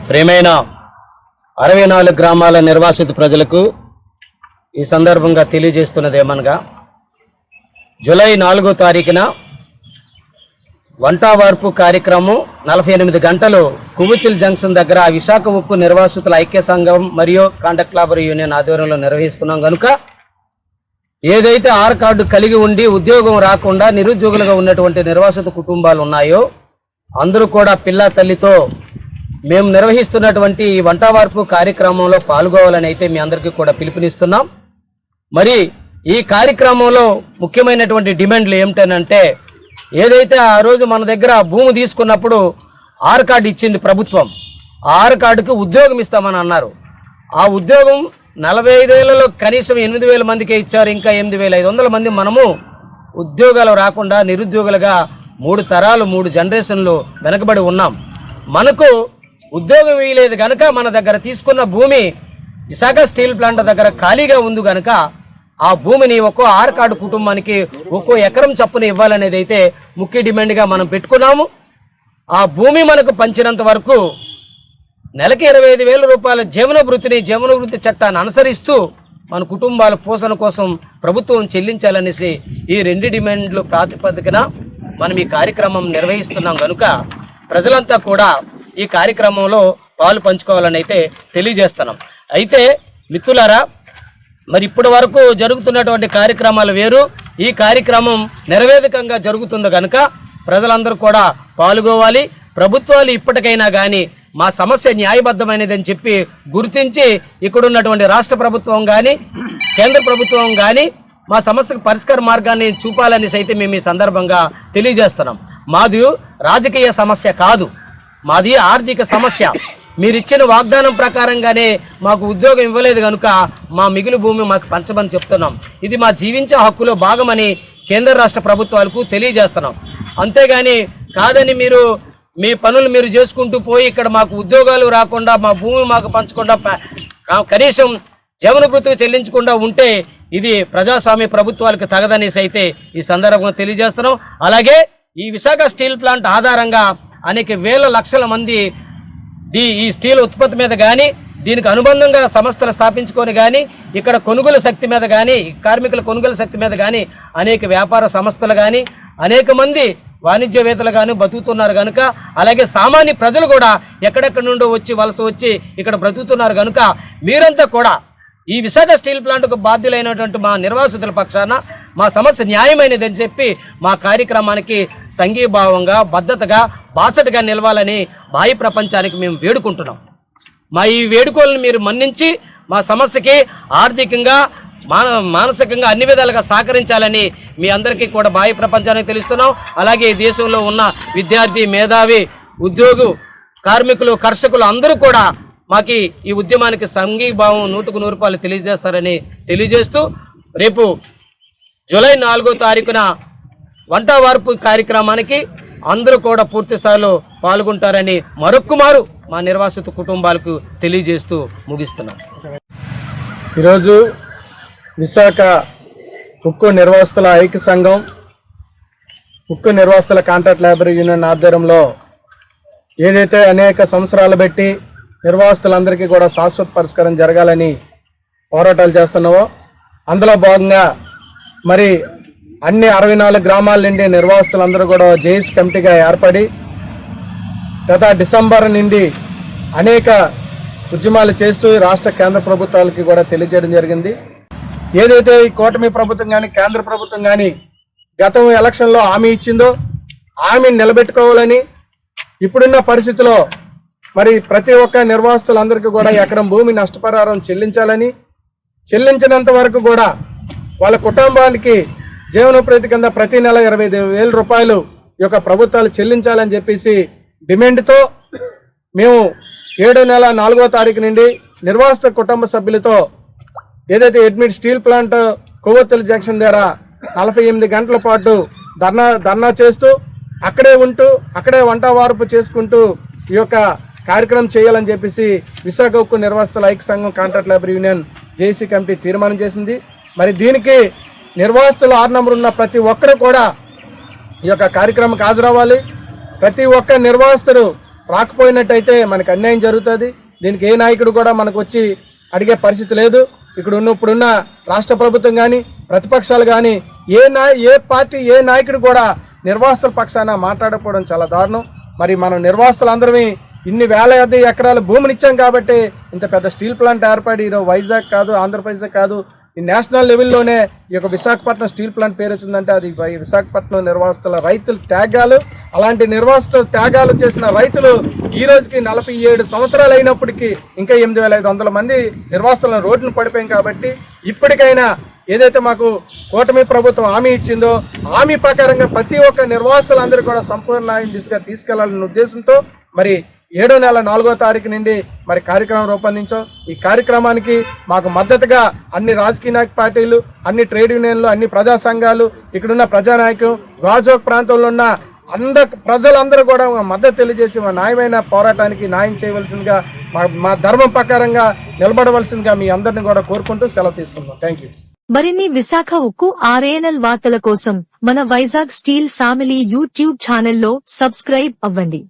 ప్రేమైన 64 గ్రామాల నిర్వాసిత ప్రజలకు ఈ సందర్భంగా తెలియజేస్తున్నదేమనగా జూలై 4వ తారీఖున వంట వార్పు కార్యక్రమం 48 గంటలు కుబుతిల్ జంక్షన్ దగ్గర విశాఖ ఉక్కు నిర్వాసితుల ఐక్య సంఘం మరియు కాంట్రాక్ట్ లేబర్ యూనియన్ ఆధ్వర్యంలో నిర్వహిస్తున్నాం కనుక ఏదైతే ఆర్ కార్డు కలిగి ఉండి ఉద్యోగం రాకుండా నిరుద్యోగులుగా ఉన్నటువంటి నిర్వాసిత కుటుంబాలు ఉన్నాయో అందరూ కూడా పిల్ల తల్లితో మేము నిర్వహిస్తున్నటువంటి ఈ వంట వార్పు కార్యక్రమంలో పాల్గొవాలని అయితే మీ అందరికీ కూడా పిలుపునిస్తున్నాం. మరి ఈ కార్యక్రమంలో ముఖ్యమైనటువంటి డిమాండ్లు ఏమిటనంటే ఏదైతే ఆ రోజు మన దగ్గర భూమి తీసుకున్నప్పుడు ఆర్ కార్డు ఇచ్చింది ప్రభుత్వం, ఆ ఆర్ కార్డుకి ఉద్యోగం ఇస్తామని అన్నారు. ఆ ఉద్యోగం 45 ఏళ్లలో కనీసం 8,000 మందికే ఇచ్చారు. ఇంకా 8,500 మంది మనము ఉద్యోగాలు రాకుండా నిరుద్యోగులుగా 3 తరాలు 3 జనరేషన్లు వెనకబడి ఉన్నాం. మనకు ఉద్యోగం ఇవ్వలేదు కనుక మన దగ్గర తీసుకున్న భూమి విశాఖ స్టీల్ ప్లాంట్ దగ్గర ఖాళీగా ఉంది కనుక ఆ భూమిని ఒక్కో ఆర్ కార్డు కుటుంబానికి ఒక్కో ఎకరం చప్పున ఇవ్వాలనేది అయితే ముఖ్య డిమాండ్గా మనం పెట్టుకున్నాము. ఆ భూమి మనకు పంచినంత వరకు నెలకి 25,000 రూపాయల జీవన వృత్తి చట్టాన్ని అనుసరిస్తూ మన కుటుంబాల పోషణ కోసం ప్రభుత్వం చెల్లించాలనేసి ఈ 2 డిమాండ్లు ప్రాతిపదికన మనం ఈ కార్యక్రమం నిర్వహిస్తున్నాం కనుక ప్రజలంతా కూడా ఈ కార్యక్రమంలో పాలు పంచుకోవాలని అయితే తెలియజేస్తున్నాం. అయితే మిత్రులారా, మరి ఇప్పటి వరకు జరుగుతున్నటువంటి కార్యక్రమాలు వేరు, ఈ కార్యక్రమం నిరవేదికంగా జరుగుతుంది కనుక ప్రజలందరూ కూడా పాల్గొవాలి. ప్రభుత్వాలు ఇప్పటికైనా కానీ మా సమస్య న్యాయబద్ధమైనదని చెప్పి గుర్తించి ఇక్కడున్నటువంటి రాష్ట్ర ప్రభుత్వం కానీ కేంద్ర ప్రభుత్వం కానీ మా సమస్యకు పరిష్కార మార్గాన్ని చూపాలని సైతం మేము ఈ సందర్భంగా తెలియజేస్తున్నాం. మాది రాజకీయ సమస్య కాదు, మాది ఆర్థిక సమస్య. మీరు ఇచ్చిన వాగ్దానం ప్రకారంగానే మాకు ఉద్యోగం ఇవ్వలేదు కనుక మా మిగులు భూమి మాకు పంచమని చెప్తున్నాం. ఇది మా జీవించే హక్కులో భాగమని కేంద్ర రాష్ట్ర ప్రభుత్వాలకు తెలియజేస్తున్నాం. అంతేగాని కాదని మీరు మీ పనులు మీరు చేసుకుంటూ పోయి ఇక్కడ మాకు ఉద్యోగాలు రాకుండా మా భూమి మాకు పంచకుండా కనీసం జీవన భృతికి చెల్లించకుండా ఉంటే ఇది ప్రజాస్వామ్య ప్రభుత్వాలకు తగదనేసి అయితే ఈ సందర్భంగా తెలియజేస్తున్నాం. అలాగే ఈ విశాఖ స్టీల్ ప్లాంట్ ఆధారంగా అనేక వేల లక్షల మంది ఈ స్టీల్ ఉత్పత్తి మీద కానీ దీనికి అనుబంధంగా సంస్థలు స్థాపించుకొని కానీ ఇక్కడ కొనుగోలు శక్తి మీద కానీ కార్మికుల కొనుగోలు శక్తి మీద కానీ అనేక వ్యాపార సంస్థలు కానీ అనేక మంది వాణిజ్యవేత్తలు కానీ బతుకుతున్నారు కనుక అలాగే సామాన్య ప్రజలు కూడా ఎక్కడెక్కడి నుండో వలస వచ్చి ఇక్కడ బ్రతుకుతున్నారు కనుక మీరంతా కూడా ఈ విశాఖ స్టీల్ ప్లాంట్కు బాధ్యులైనటువంటి మా నిర్వాసితుల పక్షాన మా సమస్య న్యాయమైనదని చెప్పి మా కార్యక్రమానికి సంఘీభావంగా బద్ధతగా బాసటగా నిలవాలని బాహ్య ప్రపంచానికి మేము వేడుకుంటున్నాం. మా ఈ వేడుకలను మీరు మన్నించి మా సమస్యకి ఆర్థికంగా మానసికంగా అన్ని విధాలుగా సహకరించాలని మీ అందరికీ కూడా బాహ్య ప్రపంచానికి తెలుస్తున్నాం. అలాగే ఈ దేశంలో ఉన్న విద్యార్థి మేధావి ఉద్యోగు కార్మికులు కర్షకులు అందరూ కూడా మాకు ఈ ఉద్యమానికి సంఘీభావం 100% తెలియజేస్తారని తెలియజేస్తూ రేపు జూలై 4వ తారీఖున వంట వార్పు కార్యక్రమానికి అందరూ కూడా పూర్తి స్థాయిలో పాల్గొంటారని మరొక్కమారు మా నిర్వాసిత కుటుంబాలకు తెలియజేస్తూ ముగిస్తున్నాం. ఈరోజు విశాఖ ఉక్కు నిర్వాసితుల ఐక్య సంఘం ఉక్కు నిర్వాసితుల కాంట్రాక్ట్ లేబర్ యూనియన్ ఆధ్వర్యంలో ఏదైతే అనేక సంవత్సరాలు పెట్టి నిర్వాసితులందరికీ కూడా శాశ్వత పరిష్కారం జరగాలని పోరాటాలు చేస్తున్నావో అందులో భాగంగా మరి అన్ని 64 గ్రామాల నుండి నిర్వాసితులందరూ కూడా జేఏసీ కమిటీగా ఏర్పడి గత డిసెంబర్ నుండి అనేక ఉద్యమాలు చేస్తూ రాష్ట్ర కేంద్ర ప్రభుత్వాలకి కూడా తెలియజేయడం జరిగింది. ఏదైతే ఈ కూటమి ప్రభుత్వం కానీ కేంద్ర ప్రభుత్వం కానీ గతం ఎలక్షన్లో హామీ ఇచ్చిందో హామీని నిలబెట్టుకోవాలని ఇప్పుడున్న పరిస్థితిలో మరి ప్రతి ఒక్క నిర్వాసితులందరికీ కూడా ఎకరం భూమి నష్టపరిహారం చెల్లించాలని చెల్లించినంత వరకు కూడా వాళ్ళ కుటుంబానికి జీవనోపాధి కింద ప్రతి నెల 25,000 రూపాయలు ఈ యొక్క ప్రభుత్వాలు చెల్లించాలని చెప్పేసి డిమాండ్తో మేము 7 నెల 4వ తారీఖు నుండి నిర్వాసిత కుటుంబ సభ్యులతో ఏదైతే ఎడ్మిట్ స్టీల్ ప్లాంట్ కొవ్వొత్తుల జంక్షన్ దగ్గర 48 గంటల పాటు ధర్నా చేస్తూ అక్కడే ఉంటూ అక్కడే వంట వార్పు చేసుకుంటూ ఈ యొక్క కార్యక్రమం చేయాలని చెప్పేసి విశాఖ ఉక్కు నిర్వాసితుల ఐక్య సంఘం contract labour union JAC committee తీర్మానం చేసింది. మరి దీనికి నిర్వాసితులు 6 నంబర్ ఉన్న ప్రతి ఒక్కరు కూడా ఈ యొక్క కార్యక్రమానికి హాజరవ్వాలి. ప్రతి ఒక్క నిర్వాసితుడు రాకపోయినట్టయితే మనకు అన్యాయం జరుగుతుంది. దీనికి ఏ నాయకుడు కూడా మనకు వచ్చి అడిగే పరిస్థితి లేదు. ఇప్పుడున్న రాష్ట్ర ప్రభుత్వం కానీ ప్రతిపక్షాలు కానీ ఏ పార్టీ ఏ నాయకుడు కూడా నిర్వాసితుల పక్షాన మాట్లాడకపోవడం చాలా దారుణం. మరి మనం నిర్వాసితులందరమే ఇన్ని వేల ఎకరాల భూమిని ఇచ్చాం కాబట్టి ఇంత పెద్ద స్టీల్ ప్లాంట్ ఏర్పడి ఈరోజు వైజాగ్ కాదు, ఆంధ్రప్రదేశ్ కాదు, ఈ నేషనల్ లెవెల్లోనే ఈ యొక్క విశాఖపట్నం స్టీల్ ప్లాంట్ పేరు వచ్చిందంటే అది విశాఖపట్నం నిర్వాసితుల రైతుల త్యాగాలు. అలాంటి నిర్వాసితుల త్యాగాలు చేసిన రైతులు ఈ రోజుకి 47 సంవత్సరాలు అయినప్పటికీ ఇంకా 8,500 మంది నిర్వాసితులను రోడ్డును పడిపోయాం. కాబట్టి ఇప్పటికైనా ఏదైతే మాకు కూటమి ప్రభుత్వం హామీ ఇచ్చిందో హామీ ప్రకారంగా ప్రతి ఒక్క నిర్వాసితులందరూ కూడా సంపూర్ణ న్యాయం దిశగా తీసుకెళ్లాలనే ఉద్దేశంతో మరి 7వ నెల 4వ తారీఖు నుండి మరి కార్యక్రమం రూపొందించాం. ఈ కార్యక్రమానికి మాకు మద్దతుగా అన్ని రాజకీయ పార్టీలు, అన్ని ట్రేడ్ యూనియన్లు, అన్ని ప్రజా సంఘాలు, ఇక్కడున్న ప్రజానాయకులు, గాజోక్ ప్రాంతంలో ఉన్న ప్రజలందరూ కూడా మద్దతు తెలియజేసి మా న్యాయమైన పోరాటానికి న్యాయం చేయవలసిందిగా మా ధర్మం ప్రకారంగా నిలబడవలసిందిగా మీ అందరిని కూడా కోరుకుంటూ సెలవు తీసుకుంటాం. Thank you. మరిన్ని విశాఖ ఉక్కు RANL వార్తల కోసం మన వైజాగ్ స్టీల్ ఫ్యామిలీ యూట్యూబ్ ఛానల్లో సబ్స్క్రైబ్ అవ్వండి.